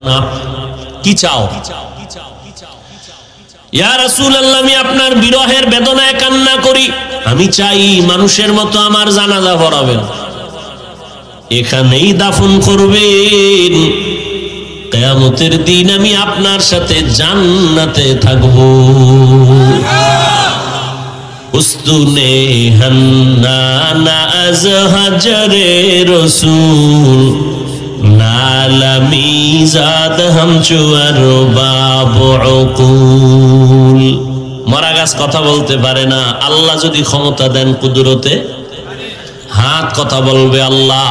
না কি চাও? ইয়া রাসূলুল্লাহ, আমি আপনার বিরহের বেদনায় কান্না করি। আমি চাই মানুষের মতো আমার জানাজা পড়াবেন, এখানেই দাফন করবেন। কিয়ামতের দিন আমি আপনার সাথে জান্নাতে থাকব। উস্তুনে হান্নানা আজ হাজরে রসূল নালামি জাদ হামচু আর বাবুকুল। মরা গাছ কথা বলতে পারে না, আল্লাহ যদি ক্ষমতা দেন কুদরতে হাত কথা বলবে। আল্লাহ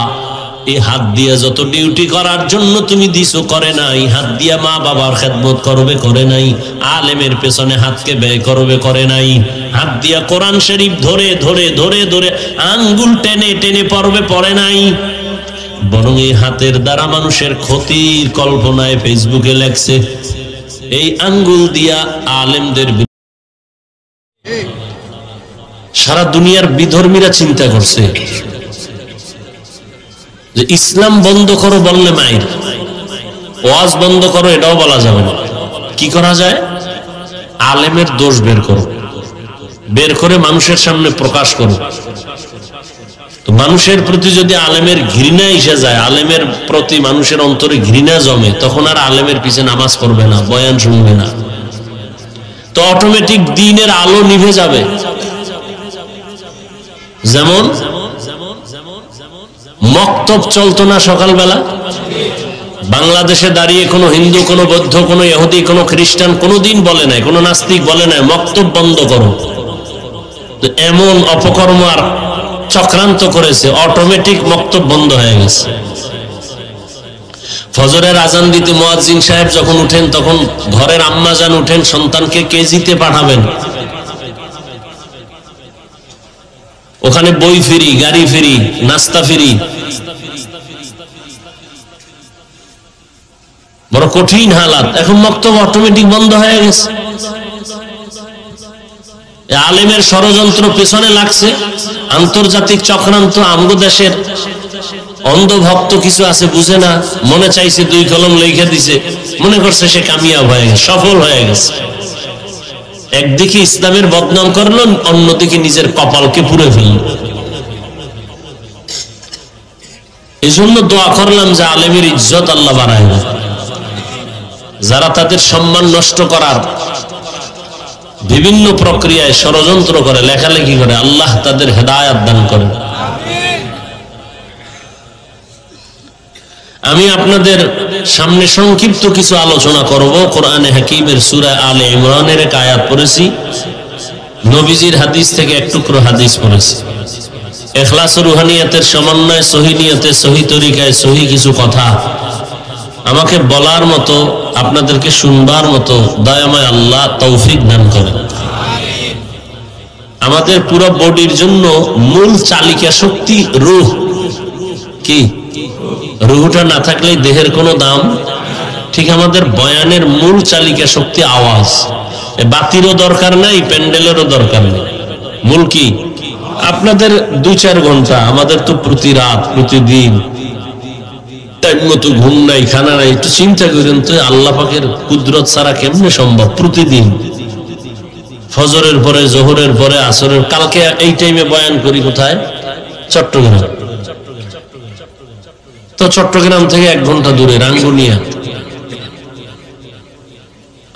এই হাত দিয়ে যত ডিউটি করার জন্য তুমি দিছো করে নাই, হাত দিয়া মা বাবার খেদমত করবে করে নাই, আলেমের পেছনে হাতকে ব্যয় করবে করে নাই, হাত দিয়া কোরআন শরীফ ধরে ধরে ধরে ধরে আঙ্গুল টেনে টেনে পড়বে পড়ে নাই, বরং এই হাতের দ্বারা মানুষের ক্ষতির কল্পনায় ফেসবুকে লেখছে। এই আঙ্গুল দিয়া আলেমদের সারা দুনিয়ার বিধর্মীরা চিন্তা করছে যে ইসলাম বন্ধ করো বললে মাইর, ওয়াজ বন্ধ করো এটাও বলা যাবে না। কি করা যায়? আলেমের দোষ বের করো, বের করে মানুষের সামনে প্রকাশ করো। তো মানুষের প্রতি যদি আলেমের ঘৃণা এসে যায়, আলেমের প্রতি মানুষের অন্তরে ঘৃণা জমে, তখন আর আলেমের পিছে নামাজ পড়বে না, বয়ান শুনবে না, তো অটোমেটিক দ্বীনের আলো নিভে যাবে। যেমন মক্তব চলতো না সকালবেলা, বাংলাদেশে দাঁড়িয়ে কোনো হিন্দু, কোনো বৌদ্ধ, কোনো ইহুদি, কোনো খ্রিস্টান কোনোদিন বলে নাই, কোনো নাস্তিক বলে নাই মক্তব বন্ধ করো। এমন অপকর্ম আর চক্রান্ত করেছে, অটোমেটিক মক্তব বন্ধ হয়ে গেছে। ফজরের আজান দিতে মুয়াজ্জিন সাহেব যখন উঠেন, তখন ঘরের আম্মাজান উঠেন, সন্তানকে কেজিতে পাঠাবেন, ওখানে বই ফ্রি, গাড়ি ফ্রি, নাস্তা ফ্রি। বড় কঠিন হালাত। এখন মক্তব অটোমেটিক বন্ধ হয়ে গেছে। আলেমের ষড়যন্ত্র পেছনে লাগছে, আন্তর্জাতিক চক্রান্ত। আমগো দেশের অন্ধভক্ত কিছু আছে, বুঝে না, মনে চাইছে 2 কলম লিখে দিছে, মনে করছে সে কামিয়াব হয়ে গেছে, সফল হয়ে গেছে। একদিকে ইসলামের বদনাম করলো, অন্যদিকে নিজের কপালকে পুড়ে ফেলল। এই জন্য দোয়া করলাম যে আলেমের ইজ্জত আল্লাহ বাড়ায় না, যারা তাদের সম্মান নষ্ট করার বিভিন্ন প্রক্রিয়ায় ষড়যন্ত্র করে, লেখালেখি করে, আল্লাহ তাদের হেদায়েত দান করেন। আমি আপনাদের সামনে সংক্ষিপ্ত কিছু আলোচনা করব। কোরআনে হাকিমের সূরা আলে ইমরানের এক আয়াত পড়েছি, নবীজির হাদিস থেকে এক টুকরো হাদিস পড়েছি। ইখলাস ও রুহানিয়াতের সমন্বয়ে সহি নিয়তে, সহি তরিকায়, সহি কিছু কথা আমাকে বলার মতো, আপনাদেরকে শুনবার মতো দয়াময় আল্লাহ তৌফিক দান করেন। আমাদের পুরো বডির জন্য মূল চালিকা শক্তি রূহ। কি? রূহটা না থাকলে দেহের কোনো দাম। ঠিক আমাদের বয়ানের মূল চালিকা শক্তি আওয়াজ। বাতিরও দরকার নাই, প্যান্ডেলেরও দরকার নেই। মূল কি? আপনাদের 2-4 ঘন্টা, আমাদের তো প্রতি রাত, প্রতিদিন টাইম মতো ঘুম নাই, খানা নাই। একটু চিন্তা করেন তো, আল্লাহ পাকের কুদরত ছাড়া কেমনে সম্ভব? প্রতিদিন ফজরের পরে, জোহরের পরে, আসরের, কালকে এই টাইমে বয়ান করি কোথায়? চট্টগ্রাম। তো চট্টগ্রাম থেকে 1 ঘন্টা দূরে রাঙ্গুনিয়া।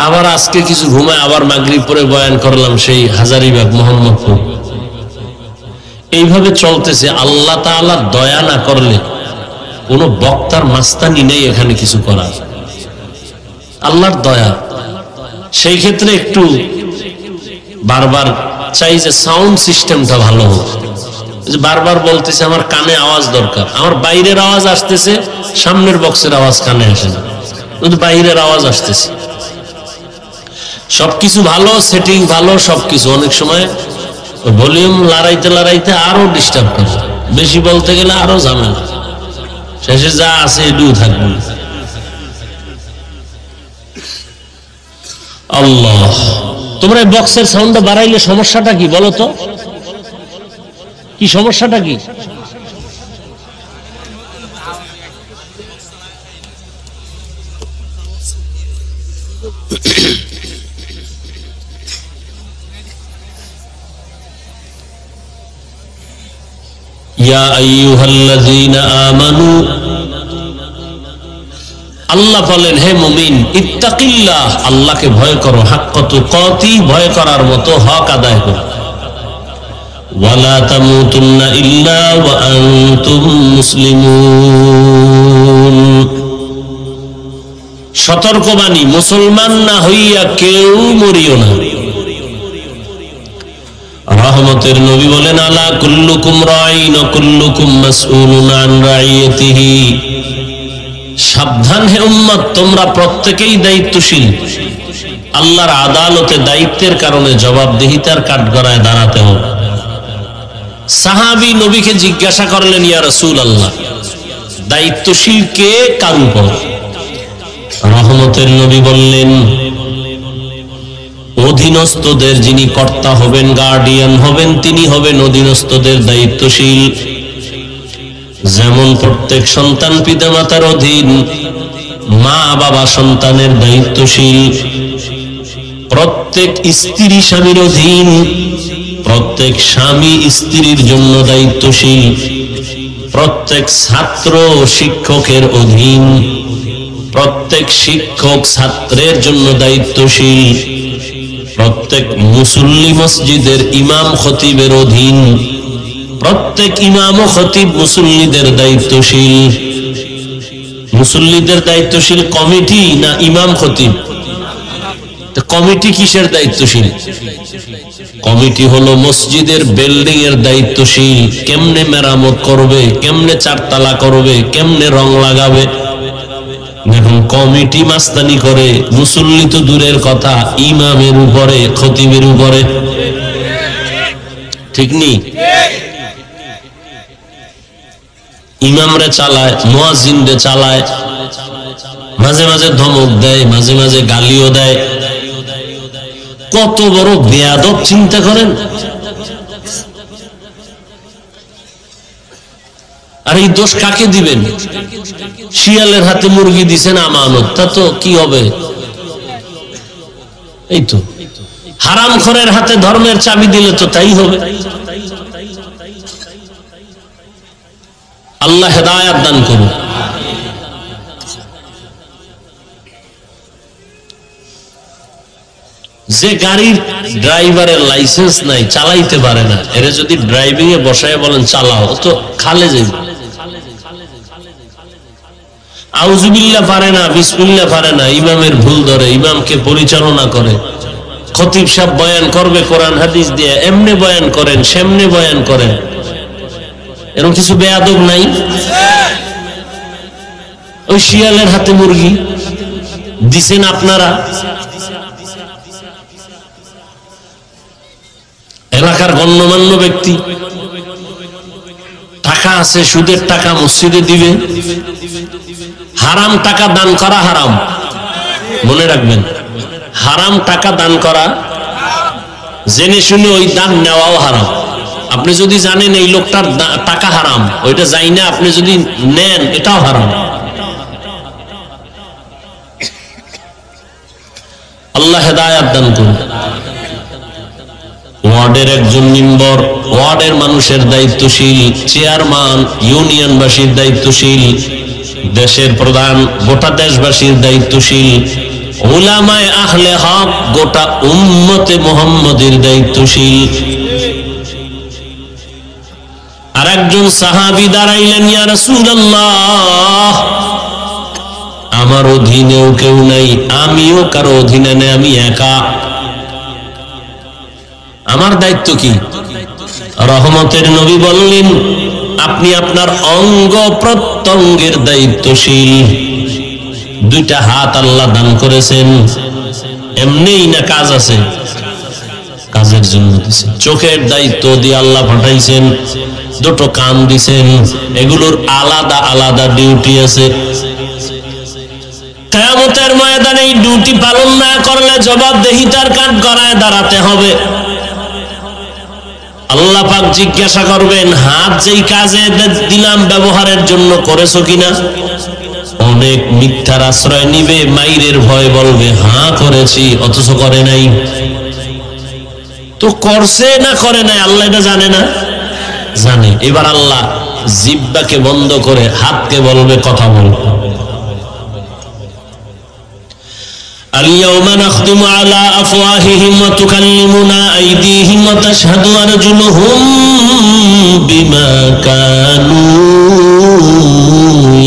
আবার আজকে কিছু ঘুমায়, আবার মাগরিব পরে বয়ান করলাম সেই হাজারীবাগ, মোহাম্মদপুর। এইভাবে চলতেছে। আল্লাহ তাআলা দয়া না করলে কোন বক্তার মাস্তানি নেই এখানে কিছু করার, আল্লাহর দয়া। সেই ক্ষেত্রে একটু বারবার চাই যে সাউন্ড সিস্টেমটা ভালো হোক। বারবার বলতেছে আমার কানে আওয়াজ দরকার, আমার বাইরের আওয়াজ আসতেছে, সামনের বক্সের আওয়াজ কানে আসে না, কিন্তু বাইরের আওয়াজ আসতেছে। সবকিছু ভালো, সেটিং ভালো, সবকিছু। অনেক সময় ভলিউম লড়াইতে লড়াইতে আরো ডিস্টার্ব করে, বেশি বলতে গেলে আরো ঝামেলা, শেষে যা আছে এটুকু থাকবে। আল্লাহ, তোমরা বক্সের সাউন্ডটা বাড়াইলে সমস্যাটা কি বলো তো? কি সমস্যাটা কি? ইয়া আইয়ুহাল্লাযীনা আমানু, আল্লাহ বলেন হে মুমিন, ইত্তাকিল্লাহ, আল্লাহকে ভয় করো, হাক্কা তুকাতি, ভয় করার মতো হক আদায় করো। ওয়ালা তামুতুন্না ইল্লা ওয়া আনতুম মুসলিমুন, সতর্কবাণী, মুসলমান না হইয়া কেউ মরিও না। রহমতের নবী বলেন, আলা কুল্লুকুম রাঈন ওয়া কুল্লুকুম মাসউলুন আন রাইয়াতিহি, সাবধান হে উম্মত, তোমরা প্রত্যেকেই দায়িত্বশীল। আল্লাহর আদালতে দায়িত্বের কারণে জবাবদিহিতার কাঠগড়ায় দাঁড়াতে হবে। সাহাবী নবীকে জিজ্ঞাসা করলেন, ইয়া রাসূলুল্লাহ, দায়িত্বশীল কে, কার উপর? রহমতের নবী বললেন, অধীনস্থদের যিনি কর্তা হবেন, গার্ডিয়ান হবেন, তিনি হবেন অধীনস্থদের দায়িত্বশীল। যেমন প্রত্যেক সন্তান পিতামাতার অধীন, মা বাবা সন্তানের দায়িত্বশীল। প্রত্যেক স্ত্রী স্বামীর অধীন, প্রত্যেক স্বামী স্ত্রীর জন্য দায়িত্বশীল। প্রত্যেক ছাত্র শিক্ষকের অধীন, প্রত্যেক শিক্ষক ছাত্রের জন্য দায়িত্বশীল। প্রত্যেক মুসল্লি মসজিদের ইমাম খতিবের অধীন, প্রত্যেক ইমাম ও খতিব মুসল্লিদের দায়িত্বশীল। মুসল্লিদের দায়িত্বশীল কমিটি না ইমাম খতিব? কমিটি কিসের দায়িত্বশীল? কমিটি হলো মসজিদের বিল্ডিং এর দায়িত্বশীল। কেমনে মেরামত করবে, কেমনে চারতলা করবে, কেমনে রং লাগাবে। এখন কমিটি মাস্তানি করে, মুসল্লি তো দূরের কথা, ইমামের উপরে, খতিবের উপরে। ঠিক নেই? ইমামরে চালায়, মুয়াজ্জিনরে চালায়, মাঝে মাঝে ধমক দেয়, মাঝে মাঝে গালিও দেয়। কত বড় বেয়াদব চিন্তা করেন। আর এই দোষ কাকে দিবেন? শিয়ালের হাতে মুরগি দিছেন আমানত, তা তো কি হবে? এই তো হারামখোরের হাতে ধর্মের চাবি দিলে তো তাই হবে। আল্লাহ হেদায়েত দান করুন। যে গাড়ির ড্রাইভারের লাইসেন্স নাই, চালাইতে পারে না, এর যদি ড্রাইভিং এ বসায় বলেন চালাও, তো খালে যাবে। আউযুবিল্লাহ পারে না, বিসমিল্লাহ পারে না, ইমামের ভুল ধরে, ইমামকে পরিচালনা করে। খতিব সাহেব বয়ান করবে কোরআন হাদিস দিয়ে, এমনে বয়ান করেন, সেমনে বয়ান করেন। এরকম কিছু বেয়াদব নাই? ওই শিয়ালের হাতে মুরগি দিছেন আপনারা। এলাকার গণ্যমান্য ব্যক্তি, টাকা আছে, সুদের টাকা মসজিদে দিবে। হারাম টাকা দান করা হারাম, মনে রাখবেন। হারাম টাকা দান করা, জেনে শুনে ওই দান নেওয়াও হারাম। আপনি যদি জানেন এই লোকটার টাকা হারাম, ওইটা যাই না আপনি যদি নেন, এটাও হারাম। আল্লাহ হেদায়েত দান করুন। ওয়ার্ডের একজন মেম্বার, ওয়ার্ডের মানুষের দায়িত্বশীল। চেয়ারম্যান ইউনিয়নবাসীর দায়িত্বশীল। দেশের প্রধান গোটা দেশবাসীর দায়িত্বশীল। উলামায়ে আহলে হক গোটা উম্মতে মুহাম্মাদের দায়িত্বশীল। আর একজন সাহাবী দাঁড়াইলেন, ইয়া রাসূলুল্লাহ, আমার অধীনেও কেউ নাই, আমিও কারো অধীনে নেই, আমি একা, আমার দায়িত্ব কি? রহমতের নবী বললেন, আপনি আপনার অঙ্গ প্রত্যঙ্গের দায়িত্বশীল। দুইটা হাত আল্লাহ দান করেছেন, এমনিই না কাজ আছে? কাজের জন্য দিয়েছেন। চোখের দায়িত্ব দিয়ে আল্লাহ পাঠাইছেন। দুটো কান দিয়েছেন, এগুলোর আলাদা আলাদা ডিউটি আছে। কিয়ামতের ময়দানে এই ডিউটি পালন না করলে জবাবদিহিতার কাঠগড়ায় দাঁড়াতে হবে। আল্লাহ পাক জিজ্ঞাসা করবেন, হাত যেই কাজে দিলাম ব্যবহারের জন্য করেছো কিনা? অনেক মিথ্যার আশ্রয় নিবে, মাইরের ভয় বলবে হ্যাঁ করেছি, অথচ করে নাই। তো করছে না করে নাই আল্লাহ এটা জানে না? জানে। এবার আল্লাহ জিহ্বাকে বন্ধ করে হাতকে বলবে কথা বল। اليوم نختم على أفواههم وتكلمنا أيديهم وتشهد أرجلهم بما كانوا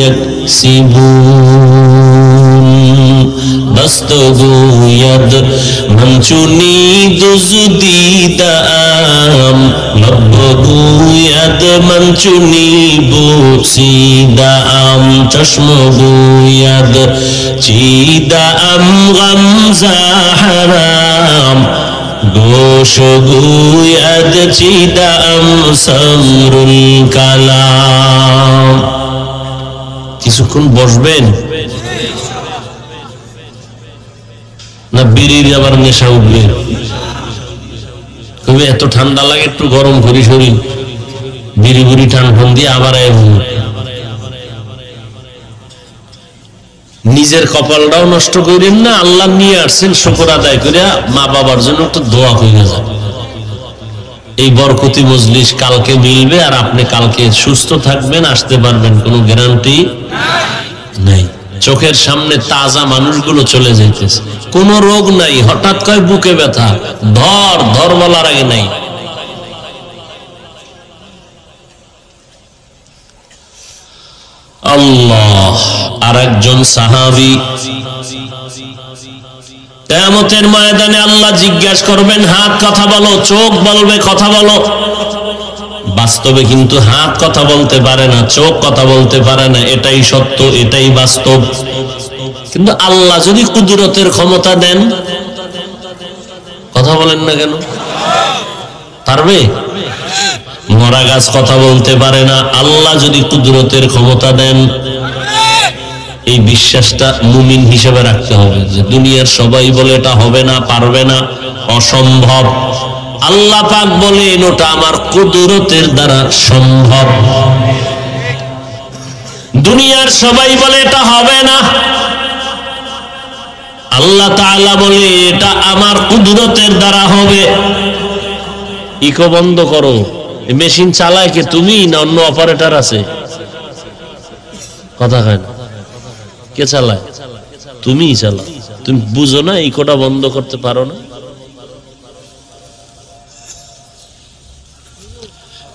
يكسبون بسط يد منچونی دزدی دام لب يد منچونی بوسی دام چشم يد چیدا ام غمزہ حرام گوش گوید چیدا ام سمر الکلام। কিছুক্ষণ বসবেন না বিড়ির আবার নেশা উঠবে? কবে এত ঠান্ডা লাগে একটু গরম করি শরীর, বিড়ি বুড়ি টান টান দিয়ে আবার নিজের কপালটাও নষ্ট করেন না। আল্লাহ নিয়ে আসছেন, শুকর আদায় করে মা বাবার জন্য একটু দোয়া হয়ে যায়। এই বরকতি মজলিস কালকে মিলবে আর আপনি কালকে সুস্থ থাকবেন, আসতে পারবেন, কোনো গ্যারান্টি নাই। চোখের সামনে তাজা মানুষগুলো চলে যাইতেছে, কোন রোগ নাই, হঠাৎ কয় বুকে ব্যথা, ধর বলার আগে নাই। আল্লাহ। আর একজন সাহাবী কিয়ামতের ময়দানে আল্লাহ জিজ্ঞাসা করবেন হাত কথা বলো, চোখ বলবে কথা বলো। বাস্তবে কিন্তু হাত কথা বলতে পারে না, চোখ কথা বলতে পারে না, এটাই সত্য, এটাই বাস্তব। কিন্তু আল্লাহ যদি কুদরতের ক্ষমতা দেন, কথা বলেন না কেন? পারবে? মরা গাছ কথা বলতে পারে না, আল্লাহ যদি কুদরতের ক্ষমতা দেন, এই বিশ্বাসটা মুমিন হিসেবে রাখতে হবে যে দুনিয়ার সবাই বলে এটা হবে না, পারবে না, অসম্ভব, আল্লাহ পাক বলেন ওটা আমার কুদরতের দ্বারা সম্ভব। দুনিয়ার সবাই বলে এটা হবে না, আল্লাহ তাআলা বলে এটা আমার কুদরতের দ্বারা হবে। ইকো বন্ধ করো। মেশিন চালায় কে, তুমি না অন্য অপারেটর আছে? কথা হয় না, কে চালায়? তুমিই চালাও। তুমি বুঝো না ইকোটা বন্ধ করতে পারো না?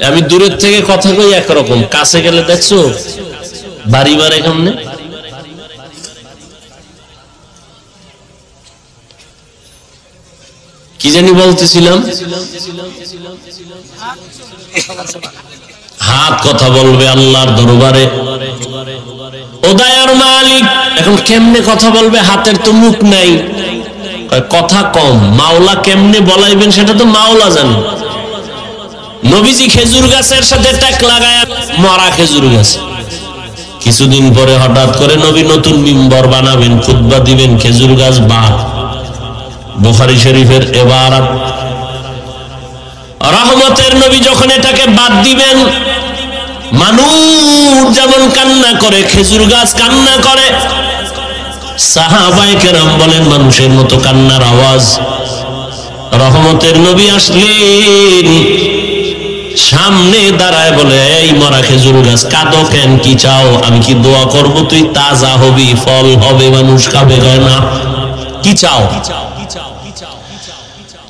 আমি দূরের থেকে কথা কই একরকম, কাছে গেলে দেখছো বাড়ি বাড়ি কেমনে। কি জানি বলতেছিলাম, হাত কথা বলবে আল্লাহর দরবারে, ও দয়ার মালিক। এখন কেমনে কথা বলবে? হাতের তো মুখ নাই, কথা কম, মাওলা কেমনে বলাইবেন সেটা তো মাওলা জানে। নবীজি খেজুর গাছের সাথে ট্যাক লাগায়, মরা খেজুর গাছ। কিছুদিন পরে হঠাৎ করে নবী নতুন মিম্বর বানাবেন, খুতবা দিবেন, খেজুর গাছ বাদ। বুখারী শরীফের ইবারত। রহমতের নবী যখন এটাকে বাদ দিবেন, মানুষ যেমন কান্না করে খেজুর গাছ কান্না করে, সাহাবায়ে কেরাম বলেন মানুষের মতো কান্নার আওয়াজ। রহমতের নবী আসলেন, সামনে দাঁড়ায় বলে, এই মরা খেজুর গাছ কাঁদো কেন, কি চাও? আমি কি দোয়া করব তুই তাজা হবি, ফল হবে, মানুষ খাবে? না, কি চাও?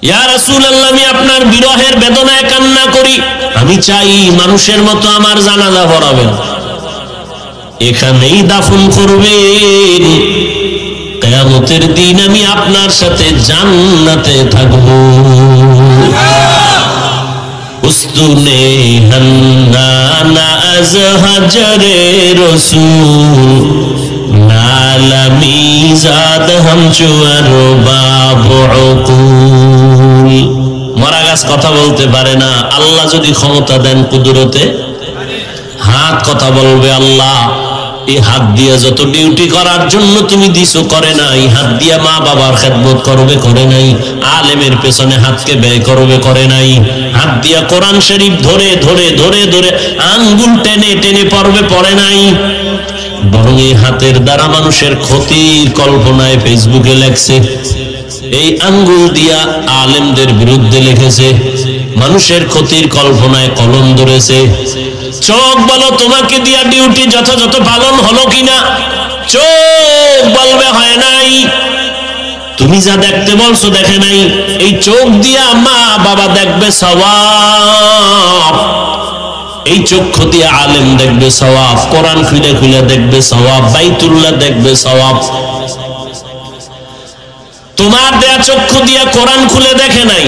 ইয়া রাসূলুল্লাহ, আমি আপনার বিরহের বেদনায় কান্না করি, আমি চাই মানুষের মতো আমার জানাজা পড়াবেন, এখানেই দাফন করবেন, কিয়ামতের দিন আমি আপনার সাথে জান্নাতে থাকব। উস্তুনে হান্নানা আজ হাজরে রসূল নালামি জাদ হামচুয়ার বাবুকুল। মরা গাছ কথা বলতে পারে না, আল্লাহ যদি ক্ষমতা দেন কুদরতে, হাত কথা বলবে আল্লাহ। এই হাত দিয়া যত ডিউটি করার জন্য তুমি দিছো করে নাই, হাত দিয়া মা বাবার খেদমত করবে করে নাই, আলেমের পেছনে হাতকে ব্যয় করবে করে নাই, হাত দিয়া কোরআন শরীফ ধরে ধরে ধরে ধরে আঙ্গুল টেনে টেনে পড়বে পড়ে নাই, বরং এই হাতের দ্বারা মানুষের ক্ষতির কল্পনায় ফেসবুকে লেখছে, এই আঙ্গুল দিয়া আলেমদের বিরুদ্ধে লিখেছে, মানুষের ক্ষতির কল্পনায় কলম ধরেছে। চোখ বলো তোমাকে দিয়া ডিউটি যথাযথ পালন হলো কিনা? চোখ বলবে হয় নাই। তুমি যা দেখতে বলছো দেখে নাই। এই চোখ দিয়া মা বাবা দেখবে সওয়াব, এই চক্ষু দিয়ে আলেম দেখবে সওয়াব, কোরআন খুলে খুলে দেখবে সওয়াব, বাইতুল্লাহ দেখবে সওয়াব। তোমার দেয়া চক্ষু দিয়ে কোরআন খুলে দেখে নাই,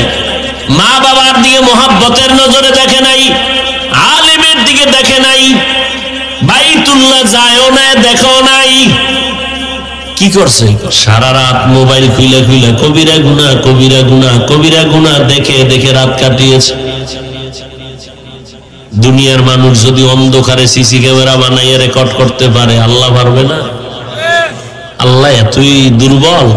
মা বাবার দিকে মোহাব্বতের নজরে দেখে নাই, আলেমের দিকে দেখে নাই, বাইতুল্লাহ যায়ও না দেখো নাই। কি করছে? সারা রাত মোবাইল খুলে খুলে কবিরা গুনাহ কবিরা গুনাহ কবিরা গুনাহ দেখে দেখে রাত কাটিয়েছে। দুনিয়ার মানুষ যদি অন্ধকারে সিসি ক্যামেরা বানাইয়ে রেকর্ড করতে পারে, আল্লাহ পারবে না? আল্লাহ এতই দুর্বল?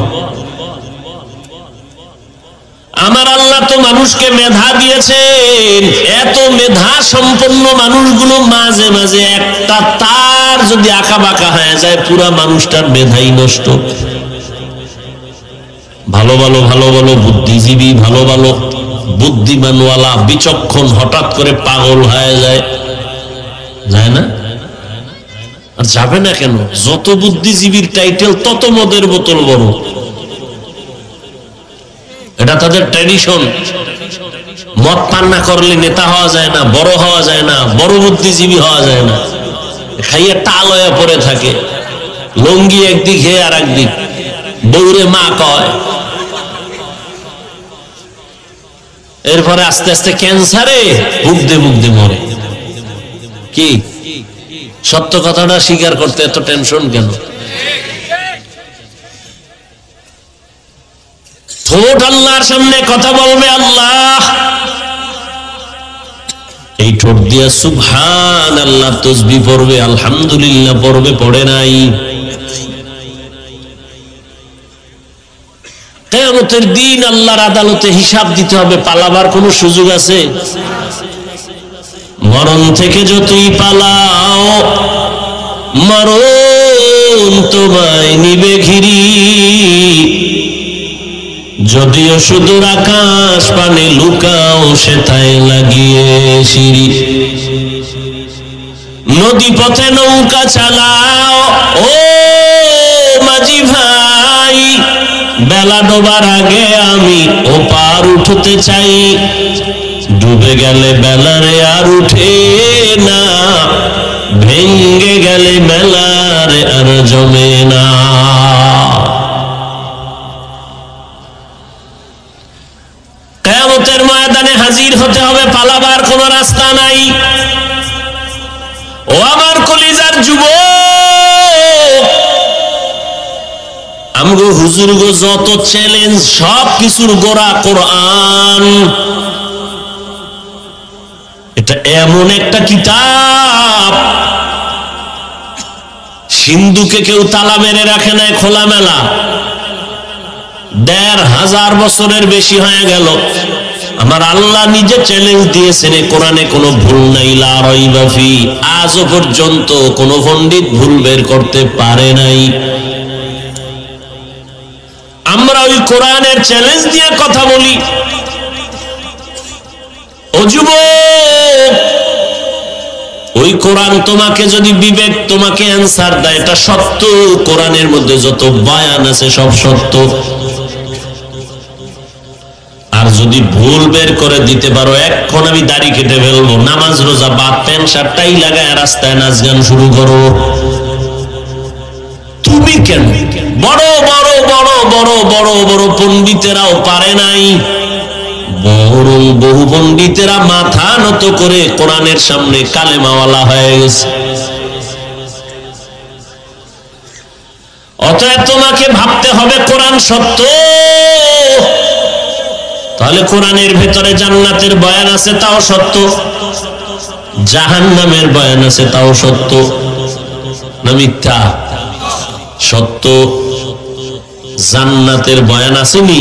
আমার আল্লাহ তো মানুষকে মেধা দিয়েছেন, এত মেধা সম্পন্ন মানুষগুলো মাঝে মাঝে একটা তার যদি আঁকা বাঁকা হয়ে যায়, পুরা মানুষটার মেধাই নষ্ট। ভালো ভালো ভালো ভালো বুদ্ধিজীবী, ভালো ভালো বুদ্ধিমানওয়ালা বিচক্ষণ হঠাৎ করে পাগল হয়ে যায়, যায় না? আর যাবে না কেন? যত বুদ্ধিজীবীর টাইটেল তত মদের বোতল বড়, এটা তাদের ট্র্যাডিশন। মদ পান না করলে নেতা হওয়া যায় না, বড় হওয়া যায় না, বড় বুদ্ধিজীবী হওয়া যায় না। খাইয়ে টাল হয়ে পড়ে থাকে, লঙ্গি একদিক হে আর একদিক, বউরে মা কয়। এরপরে আস্তে আস্তে ক্যান্সারে ভুগতে ভুগতে মরে। কি সত্য কথাটা স্বীকার করতে এত টেনশন কেন? ঠোঁট আল্লাহর সামনে কথা বলবে আল্লাহ, এই ঠোঁট দিয়া সুবহানাল্লাহ তাসবিহ পড়বে, আলহামদুলিল্লাহ পড়বে, পড়ে নাই। কিয়ামতের দিন আল্লাহর আদালতে হিসাব দিতে হবে, পালাবার কোনো সুযোগ আছে? মরণ থেকে যতই পালাও, মরণ তোমায় নিবে ঘিরি। যদিও সুদূর আকাশ পানে লুকাও, সেথায় লাগিয়ে সিঁড়ি। নদী পথে নৌকা চালাও ও মাঝি ভাই, বেলা ডোবার আগে আমি ও পার উঠতে চাই। ডুবে গেলে বেলারে আর উঠে না, ভেঙ্গে গেলে বেলারে আর জমে না। কিয়ামতের ময়দানে হাজির হতে হবে, পালাবার কোন রাস্তা নাই। ও আমার কলিজার যুবক, আমগো হুজুর গো যত চ্যালেঞ্জ, সব কিছুর গোড়া কোরআন। এটা এমন একটা কিতাব, সিন্ধুকে কেউ তালা মেরে রাখে নাই খোলামেলা। ১৫০০ বছরের বেশি হয়ে গেল, আমার আল্লাহ নিজে চ্যালেঞ্জ দিয়েছেন, কোরআনে কোনো ভুল নাই, লা রাইবা ফি। আজও পর্যন্ত কোনো পণ্ডিত ভুল বের করতে পারে নাই। আমরা ওই কোরআনের চ্যালেঞ্জ দিয়ে কথা বলি। ও যুবক, ওই কোরআন তোমাকে যদি বিবেক তোমাকে অ্যান্সার দেয়, এটা সত্য। কোরআনের মধ্যে যত বয়ান আছে সব সত্য। আর যদি ভুল বের করে দিতে পারো, এখন আমি দাড়ি কেটে ফেলবো, নামাজ রোজা বাদ, প্যান্ট শার্টটাই লাগায় রাস্তায় নাচ গান শুরু করো। তুমি কেন? বড় বড় বড় বড় বড় বড় পণ্ডিতেরাও পারে নাই, বরং বহু পণ্ডিতেরা মাথা নত করে কোরআনের সামনে কালেমাওয়ালা হয়ে গেছে। অতএব তোমাকে ভাবতে হবে কোরআন সত্য। তাহলে কোরআনের ভেতরে জান্নাতের বয়ান আছে, তাও সত্য। জাহান্নামের বয়ান আছে, তাও সত্য। না মিথ্যা? সত্য। জান্নাতের বয়ান আসেনি,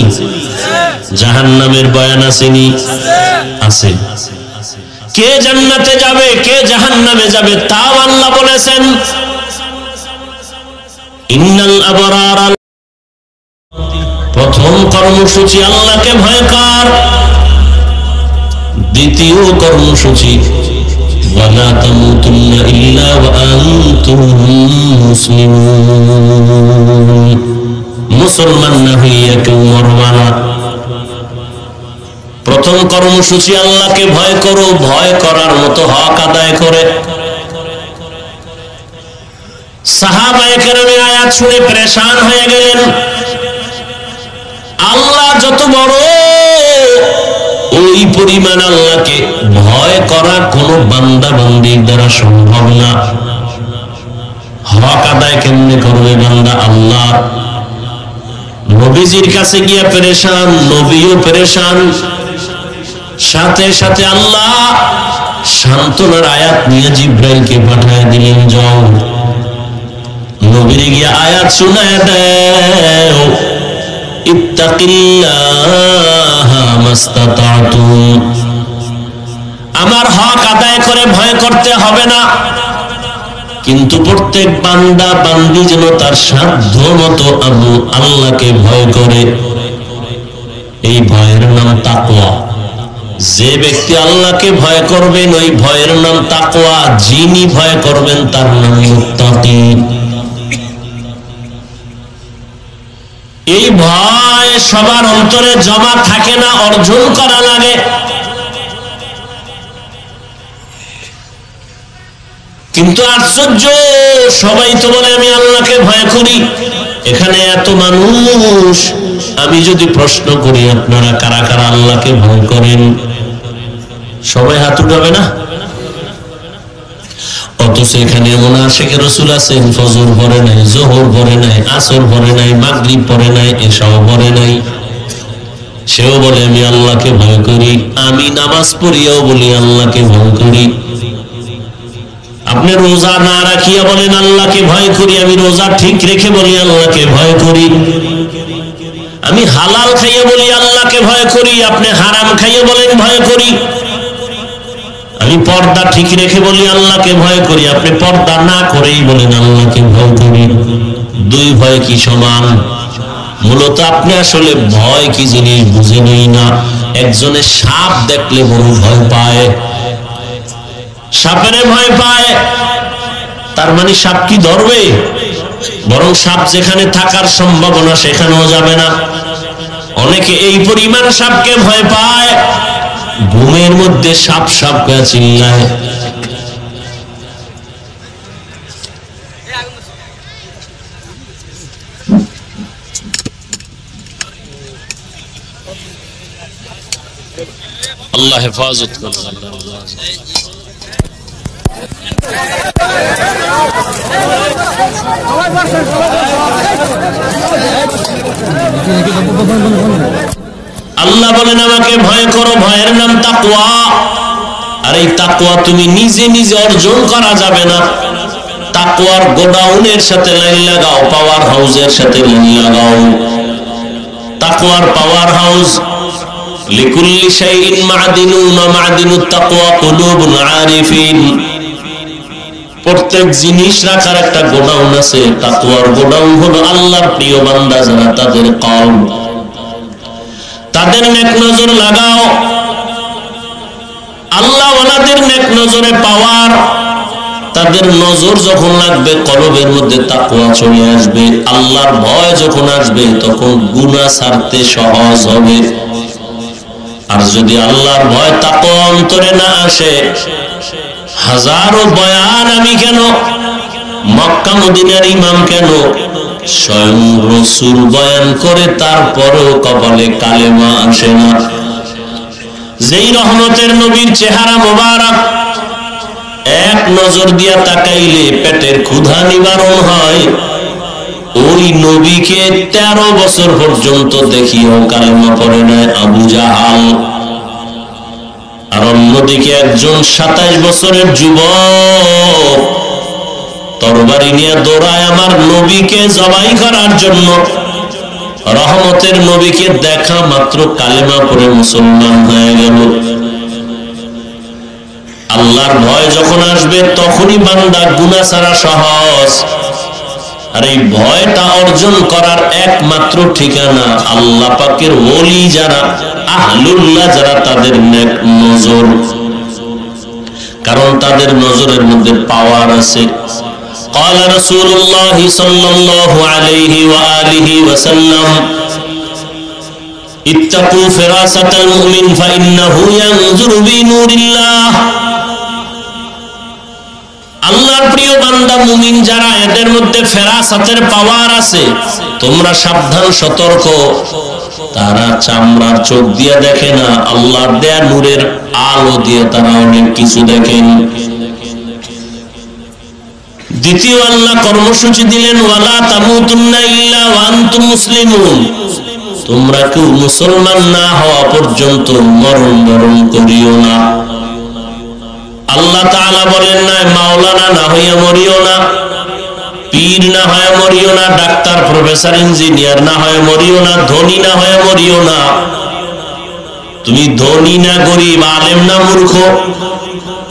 জাহান্নামের বয়ান আসেনি? আছে। কে জান্নাতে যাবে কে জাহান্নামে যাবে তাও আল্লাহ বলেছেন। ইন্নাল আবরার, প্রথম কর্মসূচি আল্লাহকে ভয় কর। দ্বিতীয় কর্মসূচি ওয়ালা তামুতুন্না ইল্লা ওয়া আনতুম মুসলিমুন, মুসলমান না হইয়া কেউ মরবা না। প্রথম কর্মসূচি আল্লাহকে ভয় করো, ভয় করার মতো হক আদায় করে। সাহাবায়ে কেরামে আয়াত শুনে পরেশান হয়ে গেলেন। আল্লাহ যত বড়, ওই পরিমাণ আল্লাহকে ভয় করা কোন বান্দা বান্দির দ্বারা সম্ভব না। হক আদায় কেমনে করবে বান্দা? আল্লাহ। নবীজির কাছে গিয়া পরেশান, নবীও পরেশান। সাথে সাথে আল্লাহ সান্ত্বনার আয়াত নিয়ে জিব্রাইলকে পাঠায় দিলেন, যাও নবীরে গিয়া আয়াত শোনায় দাও, ইত্তাকিল্লাহা মাস্তাতাতুম, আমার হক আদায় করে ভয় করতে হবে না, কিন্তু প্রত্যেক বান্দা বান্দি যেন তার সাধ্য মতো আল্লাহকে ভয় করে। এই ভয়ের নাম তাকওয়া। যে ব্যক্তি আল্লাহকে ভয় করবেন ওই ভয়ের নাম তাকওয়া। যিনি ভয় করবেন তার নাম মুত্তাকি। এই ভয় সবার অন্তরে জমা থাকে না, অর্জন করা লাগে। কিন্তু আশ্চর্য, সবাই তো বলে আমি আল্লাহকে ভয় করি। এখানে এত মানুষ, আমি যদি প্রশ্ন করি আপনারা কারা কারা আল্লাহকে ভয় করেন, সবাই হাত উঠাবে না? অথচ এখানে এমন আশিকে রাসূল আছেন, ফজর পড়ে নাই, যোহর পড়ে নাই, আসর পড়ে নাই, মাগরিব পড়ে নাই, এশাও পড়ে নাই, সেও বলে আমি আল্লাহকে ভয় করি। আমি নামাজ পড়িয়াও বলি আল্লাহকে ভয় করি। আপনি রোজা না রাখিয়া বলেন আল্লাহকে ভয় করি, আমি রোজা ঠিক রেখে বলি আল্লাহকে ভয় করি। আমি হালাল খাইয়ে বলি আল্লাহকে ভয় করি, আপনি হারাম খাইয়ে বলেন ভয় করি। আমি পর্দা ঠিক রেখে বলি আল্লাহকে ভয় করি, আপনি পর্দা না করেই বলেন আল্লাহকে ভয় করি। দুই ভয় কি সমান? মূলত আপনি আসলে ভয় কি জিনিস বুঝেনই না। একজনের সাপ দেখলে বড় ভয় পায়, সাপের ভয় পায়, তার মানে সাপ কি ধরবে? বরং সাপ যেখানে থাকার সম্ভাবনা সেখানেও যাবে না। অনেকে এই পরিমাণ সাপকে ভয় পায়, ঘুমের মধ্যে সাপ সাপ করে চিল্লায়। আল্লাহ হেফাজত করুন। আল্লাহ বলেন আমাকে ভয় করো, ভয়ের নাম তাকওয়া। আর এই তাকওয়া তুমি নিজে নিজে অর্জন করা যাবে না। তাকওয়ার গোডাউনের সাথে লাইন লাগাও, পাওয়ার হাউসের সাথে লাইন লাগাও। তাকওয়ার পাওয়ার হাউস, লিকুল্লি শাইইন মা'দিনুন ওয়া মা'দিনুত তাকওয়া কুলুবুল আরিফিন। প্রত্যেক জিনিস রাখার একটা গোডাউন আছে। তাকওয়ার গোডাউন হলো আল্লাহর প্রিয় বান্দা যারা, তাদের কলব, তাদের নেক নজর লাগাও। আল্লাহ ওয়ালাদের নেক নজরে পাওয়ার, তাদের নজর যখন লাগবে কলবের মধ্যে তাকওয়া চলে আসবে। আল্লাহর ভয় যখন আসবে তখন গুনাহ ছাড়তে সহজ হবে। আর যদি আল্লাহর ভয় তাকওয়া অন্তরে না আসে, হাজারো বয়ান আমি কেন, মক্কা মদিনার ইমাম কেন, স্বয়ং রাসূল বয়ান করে তারপরেও কপালে কালেমা আসে না। যেই রহমতের নবীর চেহারা মোবারক এক নজর দিয়া তাকাইলে পেটের ক্ষুধা নিবারণ হয়, ওই নবীকে 13 বছর পর্যন্ত দেখিও কালেমা পড়ে নাই আবু জাহাল। আর অন্যদিকে একজন 27 বছরের যুবক তরবারি নিয়ে দৌড়ায় আমার নবীকে জবাই করার জন্য। রহমতের নবীকে দেখা মাত্র কালেমা পড়ে মুসলমান হয়ে গেল। আল্লাহর ভয় যখন আসবে তখনই বান্দা গুনাহ ছাড়া সহজ। আর এই ভয়টা অর্জন করার একমাত্র ঠিকানা আল্লাহ পাকের ওলি যারা, আহলুল্লাহ যারা, তাদের নেক নজর। কারণ তাদের নজরের মধ্যে পাওয়ার আছে। قال رسول الله صلى الله عليه وآله وسلم اتقوا فراسة المؤمن فإنه ينظر بنور الله। আল্লাহর প্রিয় বান্দা মুমিন যারা, এদের মধ্যে ফেরাসাতের পাওয়ার আছে। তোমরা সাবধান, সতর্ক। তারা চামড়ার চোখ দিয়ে দেখে না, আল্লাহর দেয়া নূরের আলো দিয়ে তারা অনেক কিছু দেখেন। দ্বিতীয় আল্লাহ কর্মসূচি দিলেন, ওয়ালা তামুতুন্না ইল্লা ওয়া আনতুম মুসলিমুন। তোমরা কেউ মুসলমান না হওয়া পর্যন্ত মরণ বরণ করিও না। আল্লাহ তাআলা বলেন না মাওলানা না হইয়া মরিও না, পীর না হয়ে মরিও না, ডাক্তার, প্রফেসর, ইঞ্জিনিয়ার না হয়ে মরিও না, ধনী না হয়ে মরিও না। তুমি ধনী না গরিব, আলেম না মূর্খ,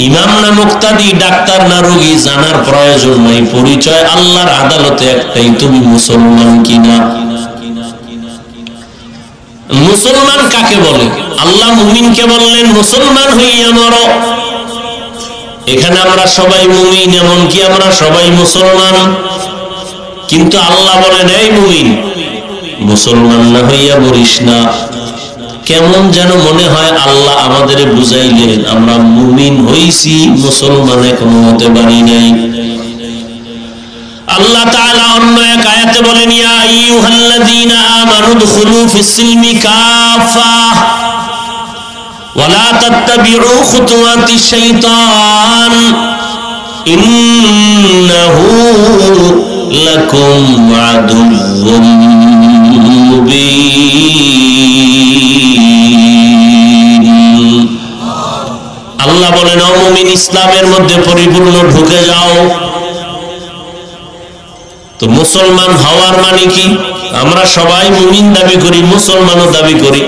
ইমাম না মুক্তাদি, ডাক্তার না রোগী, জানার প্রয়োজন নাই। পরিচয় আল্লাহর আদালতে একটাই, তুমি মুসলমান কিনা। মুসলমান কাকে বলে? আল্লাহ মুমিনকে বললেন মুসলমান হইয়া মরো। এখানে আমরা সবাই মুমিন, এমনকি আমরা সবাই মুসলমান, কিন্তু আল্লাহ বলেন এই মুমিন, মুসলমান না হইয়া মরিস না। কেমন যেন মনে হয় আল্লাহ আমাদের বুঝাইলেন আমরা মুমিন হইছি, মুসলমান এখনো হতে পারি নাই। আল্লাহ তাআলা অন্য এক আয়াতে বলেন, ইয়া আইয়ুহাল্লাযীনা আমানু দুখুলু ফিস-সিলমি কাফা ওয়ালা তাত্তাবিউ খুতুওয়াতিশ শাইতান ইন্নাহু লাকুম আদুউম মুবিন। আল্লাহ বলেন, ও মুমিন, ইসলামের মধ্যে পরিপূর্ণ ঢুকে যাও। তো মুসলমান হওয়ার মানে কি? আমরা সবাই মুমিন দাবি করি, মুসলমানও দাবি করি।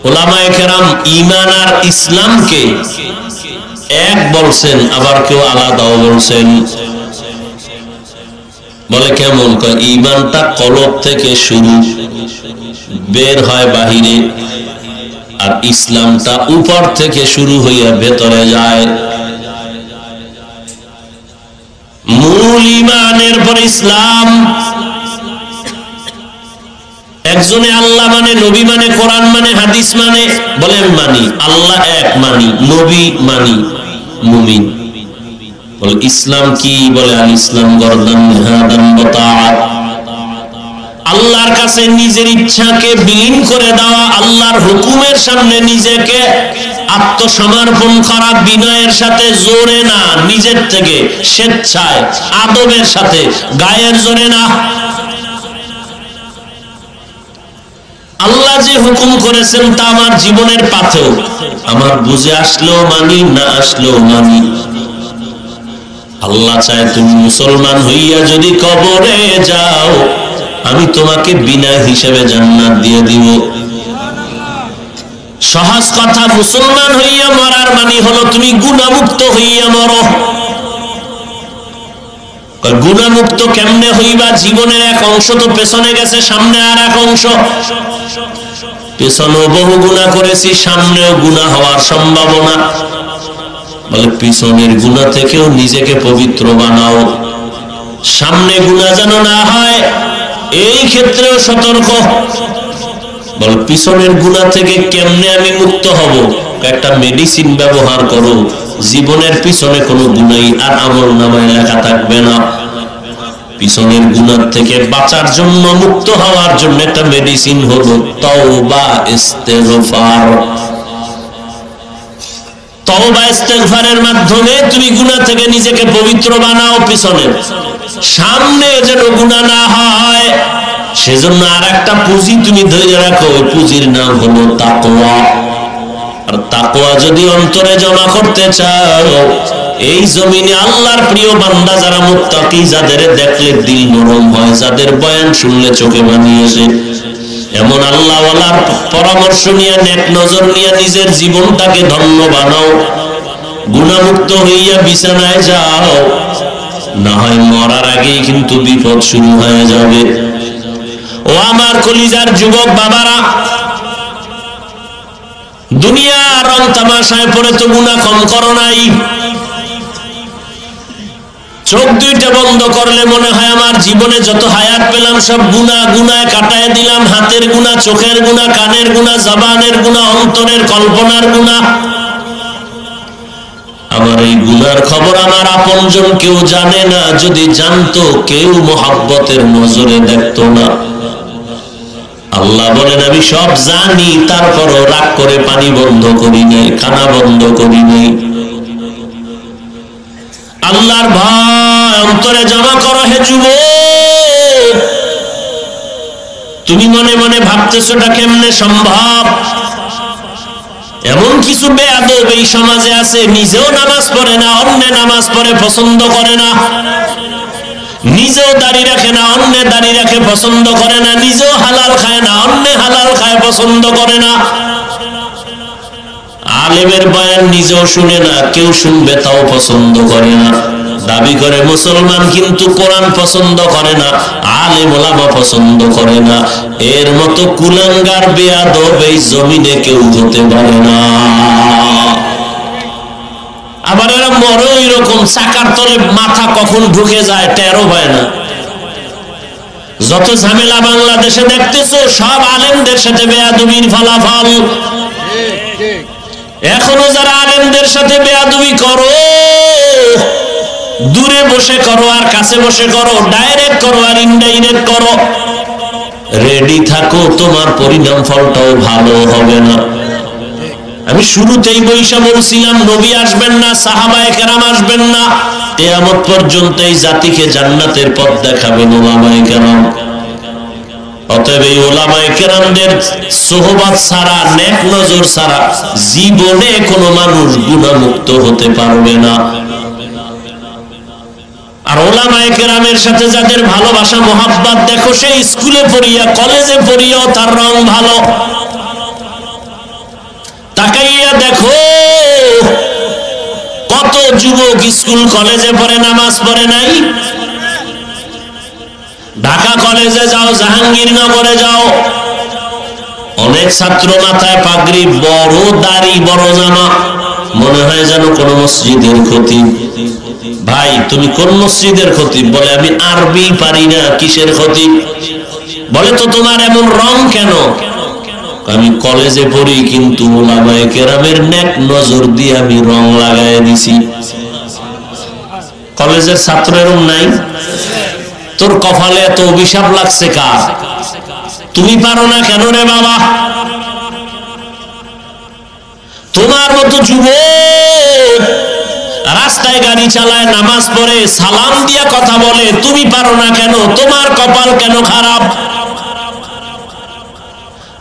উলামায়ে কেরাম ঈমান আর ইসলামকে এক বলছেন, আবার কেউ আলাদাও বলছেন। বলে কেমন? ঈমানটা কলব থেকে শুরু, বের হয় বাহিরে, আর ইসলামটা উপর থেকে শুরু হইয়া ভেতরে যায়। মূল ঈমানের পর ইসলাম। একজনে আল্লাহ মানে, নবী মানে, কোরআন মানে, হাদিস মানে, বলে মানি। আল্লাহ এক মানি, নবী মানি, মুমিন। বলে ইসলাম কি? বলে আল ইসলাম গরদান নিহাদান বতাআত। আল্লাহর কাছে নিজের ইচ্ছাকে বিলীন করে দেওয়া, আল্লাহর হুকুমের সামনে নিজেকে আত্মসমর্পণ করা, বিনয়ের সাথে, জোরে না, নিজের থেকে স্বেচ্ছায়, আদবের সাথে, গায়ের জোরে না। আল্লাহ যে হুকুম করেছেন তা আমার জীবনের পাথেও, আমার বুঝে আসলেও মানি, না আসলেও মানি। আল্লাহ চায় তুমি মুসলমান হইয়া যদি কবরে যাও, আমি তোমাকে বিনা হিসেবে জান্নাত দিয়ে দিব। সহজ কথা, মুসলমান হইয়া মরার মানে হলো তুমি গুনাহমুক্ত হইয়া মরো। গুনাহমুক্ত কেমনে হইবা? জীবনের এক অংশ তো পেছনে গেছে, সামনে আর এক অংশ। পেছনেও বহু গুনাহ করেছি, সামনেও গুনাহ হওয়ার সম্ভাবনা। বলে পিছনের গুনাহ থেকেও নিজেকে পবিত্র বানাও, সামনে গুনাহ যেন না হয়, এই ক্ষেত্রেও সতর্ক। বলে পিছনের গুনাহ থেকে কেমনে আমি মুক্ত হব? একটা মেডিসিন ব্যবহার করো, জীবনের পিছনে কোনো গুনাহই আর আমলনামায় লেখা থাকবে না। পিছনের গুনাহ থেকে বাঁচার জন্য, মুক্ত হওয়ার জন্য একটা মেডিসিন হলো তওবা ইস্তেগফার। তওবা ইস্তেগফারের মাধ্যমে তুমি গুনাহ থেকে নিজেকে পবিত্র বানাও। পিছনে, সামনে যেন গুনাহ না হয়, সেজন্য আর একটা পুঁজি তুমি ধরে রাখো, ওই পুঁজির নাম হলো তাকওয়া। আর তাকওয়া যদি অন্তরে জমা করতে চাও, এই জমিনে আল্লাহর প্রিয় বান্দা যারা মুত্তাকি, যাদের দেখলে দিল নরম হয়, যাদের বয়ান শুনলে চোখে পানি আসে, এমন আল্লাহওয়ালার পরামর্শ নিয়ে, নেক নজর নিয়ে নিজের জীবনটাকে ধন্য বানাও। গুনাহমুক্ত হইয়া বিছানায় যাও, না হয় মরার আগেই কিন্তু বিপদ শুরু হয়ে যাবে। ও আমার কলিজার যুবক বাবারা, দুনিয়া রং তামাশায় পড়ে তো গুনাহ কম করো নাই। চোখ দুইটা বন্ধ করলে মনে হয় আমার জীবনে যত হায়াত পেলাম সব গুনায় কাটায় দিলাম। হাতের গুনাহ, চোখের গুনাহ, কানের গুনাহ, জবানের গুনাহ, অন্তরের কল্পনার গুনাহ। আমার এই গুনার খবর আমার আপনজন কেউ জানে না। যদি জানতো, কেউ মোহাব্বতের নজরে দেখতো না। আল্লাহ বলেন আমি সব জানি, তারপরও রাগ করে পানি বন্ধ করি নাই, খানা বন্ধ করি নাই। আল্লাহর ভয় অন্তরে জমা করো হে যুবক। তুমি মনে মনে ভাবতেছো এটা কেমনে সম্ভব? এমন কিছু বেয়াদব এই সমাজে আছে, নিজেও নামাজ পড়ে না, অন্য নামাজ পড়ে পছন্দ করে না। নিজেও দাড়ি রাখে না, অন্য দাড়ি রাখে পছন্দ করে না। নিজেও হালাল খায় না, অন্য হালাল খায় পছন্দ করে না। আলেমের বয়ান নিজেও শুনে না, কেউ শুনবে তাও পছন্দ করে না। দাবি করে মুসলমান, কিন্তু কোরআন পছন্দ করে না, আলেম ওলামা পছন্দ করে না। এর মতো কুলাঙ্গার বেয়াদব এই জমিনে কেউ হতে পারে না। আবার এরা মরে ওই রকম, চাকার তলে মাথা কখন ঢুকে যায় টেরও পায় না। যত ঝামেলা বাংলাদেশে দেখতেছো সব আলেমদের সাথে বেয়াদবির ফলাফল। এখনো যারা আলেমদের সাথে বেয়াদবি করো, দূরে বসে করো আর কাছে বসে করো, ডাইরেক্ট করো আর ইনডাইরেক্ট করো, রেডি থাকো, তোমার পরিণাম ফলটাও ভালো হবে না। আমি শুরুতেই বৈশা বলছিলাম, নবী আসবেন না, সাহাবায়ে কেরাম আসবেন না, কিয়ামত পর্যন্ত এই জাতিকে জান্নাতের পথ দেখাবেন উলামায়ে কেরাম। অতএব এই উলামায়ে কেরামদের সোহবত ছাড়া, নেক নজর ছাড়া জীবনে কোনো মানুষ গুনাহমুক্ত হতে পারবে না। আর উলামায়ে কেরামের সাথে যাদের ভালোবাসা মোহাব্বত, দেখো সে স্কুলে পড়িয়া, কলেজে পড়িয়াও তার রং ভালো। তাকাইয়া দেখো কত যুবক স্কুল কলেজে পড়ে, নামাজ পড়ে নাই। ঢাকা কলেজে যাও, জাহাঙ্গীরনগরে যাও, অনেক ছাত্র মাথায় পাগড়ি, বড় দাড়ি, বড় জামা, মনে হয় যেন কোন মসজিদের খতিব। ভাই তুমি কোন মসজিদের খতিব? বলে আমি আরবি পারি না। কিসের খতিব? বলে তো তোমার এমন রং কেন? আমি কলেজে পড়ি, কিন্তু উলামায়ে কেরামের নেক নজর দিয়ে আমি রং লাগায় দিছি। কলেজের ছাত্র এরকম নাই? তোর কপালে এত অভিশাপ লাগছে কার? তুমি পারো না কেন রে বাবা? তোমার মতো যুবক রাস্তায় গাড়ি চালায়, নামাজ পড়ে, সালাম দিয়া কথা বলে, তুমি পারো না কেন? তোমার কপাল কেন খারাপ?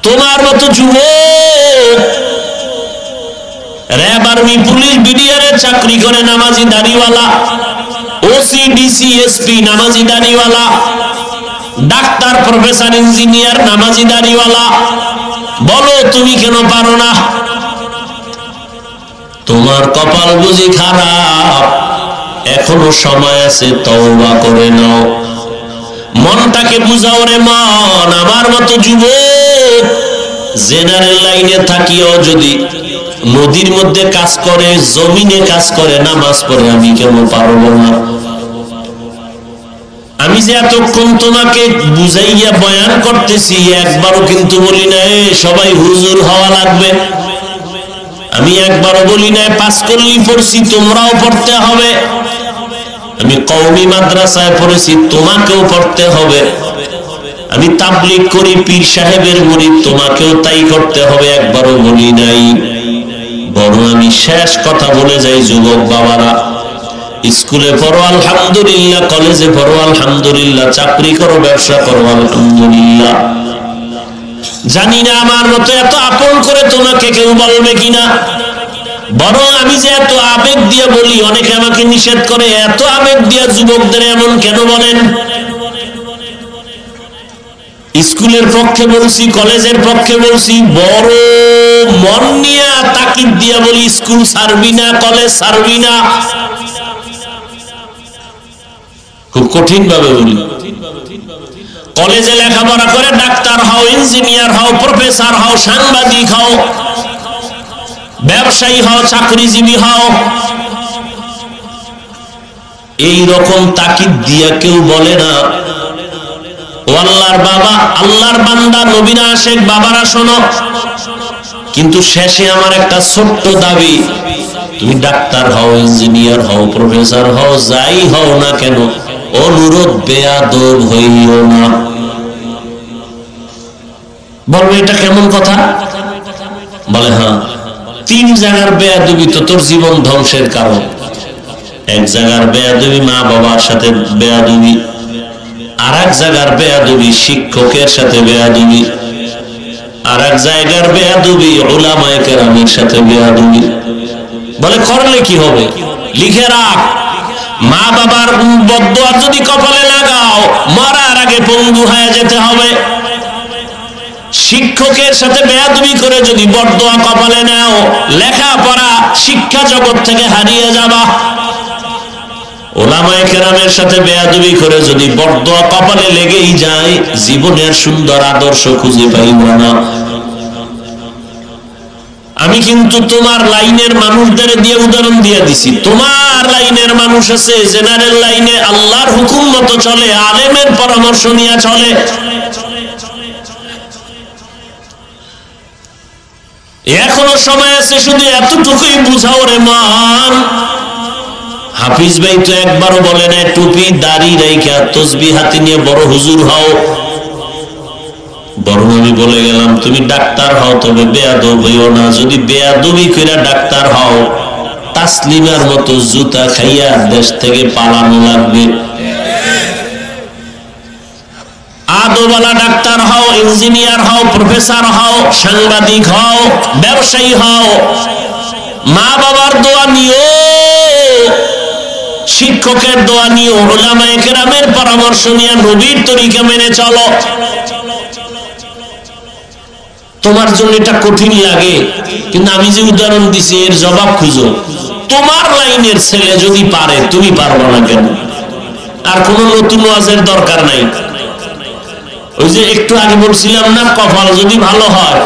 তোমার মতো যুবক র‍্যাব, আর্মি, পুলিশ, বিডিআর চাকরি করে, নামাজি দাড়িওয়ালা, ওসি, ডিসি, এসপি, নামাজি দাড়িওয়ালা, ডাক্তার, প্রফেসর, ইঞ্জিনিয়ার, নামাজি দাড়িওয়ালা, বলো তুমি কেন পারো না? তোমার কপাল বুঝি খারাপ? এখনো সময় আছে, তওবা করে নাও, মনটাকে বুঝাও রে মন। আমার মতো যুবক জেনারেল লাইনে থাকিও যদি নদীর মধ্যে কাজ করে, জমিনে কাজ করে, নামাজ পড়ে, আমি কেন পারবো না? আমি যে এতক্ষণ তোমাকে বুঝাইয়া বয়ান করতেছি, একবারও কিন্তু বলি না সবাই হুজুর হওয়া লাগবে। আমি একবারও বলি না পাস করলেই পড়ছি, তোমরাও পড়তে হবে। আমি কওমি মাদ্রাসায় পড়েছি, তোমাকেও পড়তে হবে। আমি তাবলীগ করি, পীর সাহেবের মুরিদ, তোমাকেও তাই করতে হবে। একবারও বলি নাই। বড় আমি শেষ কথা বলে যাই, যুবক বাবারা, স্কুলে পড়ো আলহামদুলিল্লাহ, কলেজে পড়ো আলহামদুলিল্লাহ, চাকরি করো, ব্যবসা করো আলহামদুলিল্লাহ, জানি না আমার মতো এত আপন করে তোমাকে কেউ বলবে কিনা, বরং আমি যে এত আবেগ দিয়ে বলি, অনেকে আমাকে নিষেধ করে, এত আবেগ দিয়ে যুবকদের এমন কেন বলেন? স্কুলের পক্ষে বলছি, কলেজের পক্ষে বলছি, বড় মন নিয়ে তাকিদ দিয়ে বলি, স্কুল ছাড়বি না, কলেজ ছাড়বি না, খুব কঠিন ভাবে বলি। কলেজে লেখাপড়া করে ডাক্তার হও, ইঞ্জিনিয়ার হও, প্রফেসর হও, সাংবাদিক হও, ব্যবসায়ী হও, চাকরিজীবী হও, এই রকম তাকিদ দিয়া কেউ বলে না ও আল্লাহর বাবা, আল্লাহর বান্দা, নবীরা আশেক, বাবারা শোনো, কিন্তু শেষে আমার একটা ছোট্ট দাবি, তুমি ডাক্তার হও, ইঞ্জিনিয়ার হও, প্রফেসর হও, যাই হও না কেন, অনুরোধ বেয়াদব হইও না। বলবে এটা কেমন কথা? বলে হ্যাঁ, 3 জায়গার বেয়াদবি তো তোর জীবন ধ্বংসের কারণ। এক জায়গার বেয়াদবি মা বাবার সাথে বেয়াদবি, আর এক জায়গার বেয়াদবি শিক্ষকের সাথে বেয়াদবি, আর এক জায়গার বেয়াদবি উলামায়ে কেরামের সাথে বেয়াদবি। বলে করলে কি হবে? লিখে রাখ, মা বাবার বদদুয়া যদি কপালে লাগাও, মরার আগে পঙ্গু হয়ে যেতে হবে। শিক্ষকের সাথে বেয়াদবি করে যদি বদদুয়া কপালে নাও, লেখাপড়া শিক্ষা জগৎ থেকে হারিয়ে যাবা। উলামায়ে কেরামের সাথে বেয়াদবি করে যদি বদদুয়া কপালে লেগেই যায়, জীবনের সুন্দর আদর্শ খুঁজে পাইব না। আমি কিন্তু তোমার লাইনের মানুষদের দিয়ে উদাহরণ দিয়ে দিছি। তোমার লাইনের মানুষ আছে, জেনারেল লাইনে আল্লাহর হুকুম মতো চলে, আলেমের পরামর্শ নিয়ে চলে। এখনো সময় আছে, শুধু এতটুকুই বুঝাও রে মান। হাফিজ ভাই তো একবারও বলে না টুপি দাড়ি রাইখা তসবিহ হাতে নিয়ে বড় হুজুর হও, বরং আমি বলে গেলাম তুমি ডাক্তার হও, তবে বেয়াদব হইও না। যদি বেয়াদবি কইরা ডাক্তার হও, তাসলিমার মতো জুতা খাইয়া দেশ থেকে পালানো লাগবে। আদওয়ালা ডাক্তার হও, ইঞ্জিনিয়ার হও, প্রফেসর হও, সাংবাদিক হও, ব্যবসায়ী হও, মা বাবার দোয়া নিও, শিক্ষকের দোয়া নিও, উলামায়ে কেরামের পরামর্শ নিয়ে নবীর তরিকা মেনে চলো। তোমার জন্য এটা কঠিন লাগে, কিন্তু আমি যে উদাহরণ দিছি এর জবাব খুঁজো। তোমার লাইনের ছেলে যদি পারে, তুমি পারবে না কেন? আর কোন নতুন ওয়াজের দরকার নাই। ওই যে একটু আগে বলছিলাম না, কপাল যদি ভালো হয়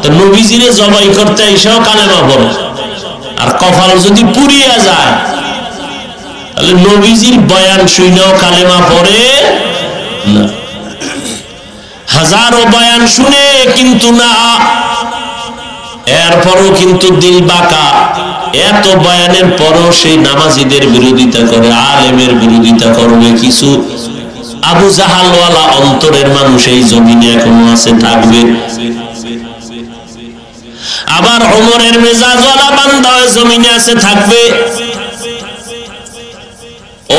তো নবীজিরে জবাই করতে এসেও কালেমা পড়ে, আর কপাল যদি পুড়িয়া যায় তাহলে নবীজির বয়ান শুনেও কালেমা পড়ে না। হাজারো বয়ান শুনে কিন্তু না, এরপরও কিন্তু দিল বাঁকা। এত বয়ানের পরও সেই নামাজিদের বিরোধিতা করে, আলেমের বিরোধিতা করবে। কিছু আবু জাহালওয়ালা অন্তরের মানুষ এই জমিনে এখনো আছে, থাকবে। আবার ওমরের মেজাজওয়ালা বান্দা জমিনে আছে, থাকবে।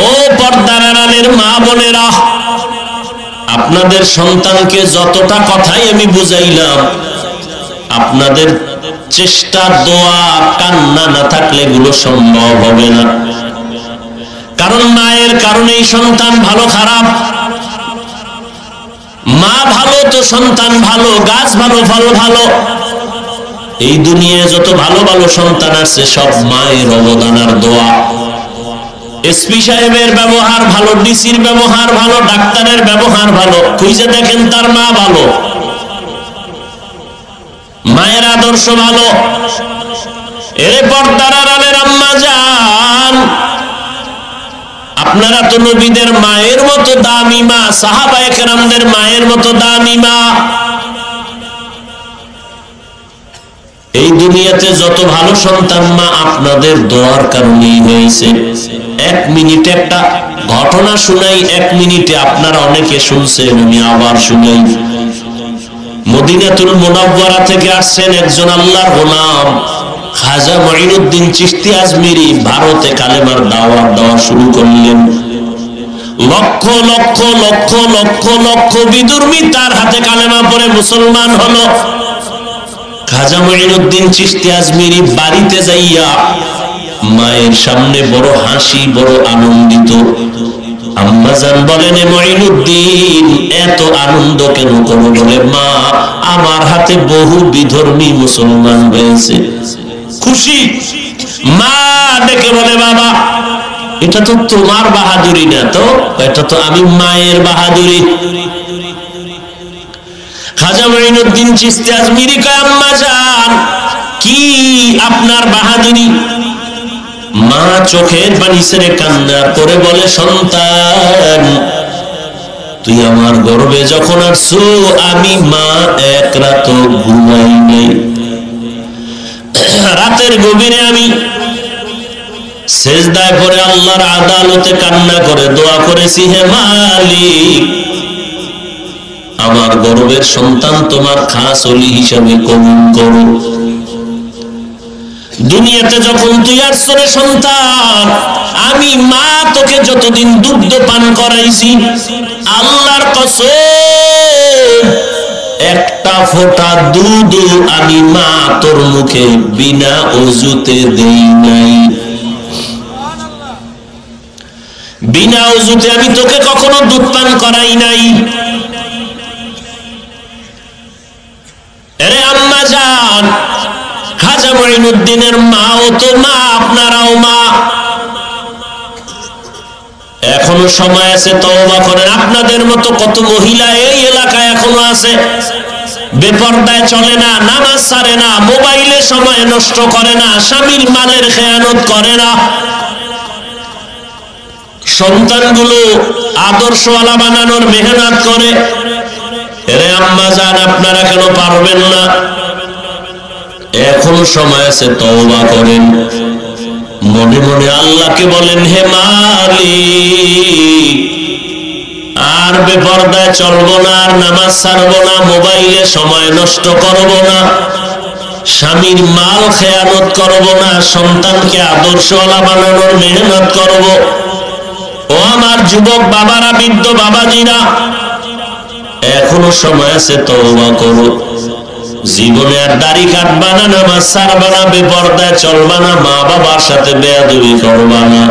ও পর্দার আড়ালের মা বোনেরা, আপনাদের সন্তানকে যতটা কথাই আমি বুঝাইলাম, আপনাদের চেষ্টা, দোয়া, কান্না না থাকলে এগুলো সম্ভব হবে না। কারণ মায়ের কারণেই সন্তান ভালো খারাপ। মা ভালো তো সন্তান ভালো, গাছ ভালো, ফল ভালো। এই দুনিয়ায় যত ভালো ভালো সন্তান আছে, সব মায়ের অবদান আর দোয়া। এসপি সাহেবের ব্যবহার ভালো, ডিসির ব্যবহার ভালো, ডাক্তারের ব্যবহার ভালো, খুঁজে দেখেন তার মা ভালো, মায়ের আদর্শ ভালো। এর পর্দার আড়ালের আম্মা জান, আপনারা তো নবীদের মায়ের মতো দামি মা, সাহাবায়ে কেরামদের মায়ের মতো দামি মা। এই দুনিয়াতে যত ভালো সন্তান মা আপনাদের দোয়ার কারণেই হয়েছে। 1 মিনিটে একটা ঘটনা শুনাই, 1 মিনিটে আপনারা অনেকে শুনছেন, আমি আবার শুনাই। মদিনাতুল মুনাওয়ারা থেকে আসছেন একজন আল্লাহর গোলাম, খাজা মঈনুদ্দিন চিশতি আজমিরি, ভারতে কালেমার দাওয়াত দেওয়া শুরু করলেন। লক্ষ লক্ষ লক্ষ লক্ষ লক্ষ বিধর্মী তার হাতে কালেমা পড়ে মুসলমান হলো। খাজা মঈনুদ্দিন চিশতি আজমিরি বাড়িতে যাইয়া মায়ের সামনে বড় হাসি, বড় আনন্দিত। আম্মাজান বলেন, মঈনুদ্দিন এত আনন্দ কেন করো? বলে, মা আমার হাতে বহু বিধর্মী মুসলমান হয়েছে। খুশি। মা ডেকে বলে, বাবা এটা তো তোমার বাহাদুরি না, তো এটা তো আমি মায়ের বাহাদুরি। খাজা মঈনুদ্দিন চিশতি আজমিরি কয়, আম্মাজান কি আপনার বাহাদুরি? মা চোখের পানি ছেড়ে কান্না করে বলে, সন্তান তুই আমার গর্ভে যখন আসছো আমি মা এক রাত ঘুমাই নাই। রাতের গভীরে আমি সেজদায় পড়ে আল্লাহর আদালতে কান্না করে দোয়া করেছি, হে মালিক আমার গর্ভের সন্তান তোমার খাস ওলি হিসাবে কবুল করো। দুনিয়াতে যখন তুই আসছো রে সন্তান, আমি মা তোকে যতদিন দুগ্ধ পান করাইছি আল্লাহর কসম একটা ফোঁটা দুধ আমি মা তোর মুখে বিনা ওযুতে দেই নাই। বিনা ওযুতে আমি তোকে কখনো দুধ পান করাই নাই। আরে আম্মা জান, খাজা মঈনুদ্দিনের মাও তো মা, আপনারাও মা। এখনো সময় আছে, তওবা করেন। আপনাদের মতো কত মহিলা এই এলাকায় এখনো আছে, বেপরদায় চলে না, নামাজ ছাড়ে না, মোবাইলে সময় নষ্ট করে না, স্বামীর মালের খেয়ানত করে না, সন্তানগুলো আদর্শওয়ালা বানানোর মেহনত করে। এরে আম্মা জান, আপনারা কেন পারবেন না? এখনো সময় আছে, তওবা করেন। মনে মনে আল্লাহকে বলেন, হে মালিক আর বেপরদায় চলবো না, আর নামাজ ছাড়বো না, মোবাইলে সময় নষ্ট করবো না, স্বামীর মাল খেয়ানত করবো না, সন্তানকে আদর্শওয়ালা বানানোর মেহনত করবো। ও আমার যুবক বাবারা, বৃদ্ধ বাবাজিরা, এখনো সময় আছে, তওবা করো। জীবনে আর দাড়ি কাটবা না, নামাজ ছাড়বা না, বেপরদায় চলবা না, মা বাবার সাথে বেয়াদবি করবা না,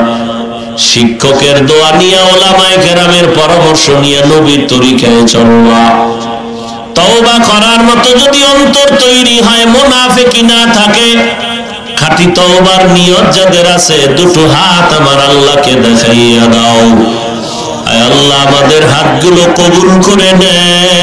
শিক্ষকের দোয়া নিয়ে, ওলামায়ে কেরামের পরামর্শ নিয়ে নবীর তরিকায় চলবা। তওবা করার মতো যদি অন্তর তৈরি হয়, মুনাফিকি না থাকে, খাঁটি তওবার নিয়ত যাদের আছে, দুটো হাত আমার আল্লাহকে দেখাইয়া দাও। আয় আল্লাহ আমাদের হাতগুলো কবুল করে নেয়।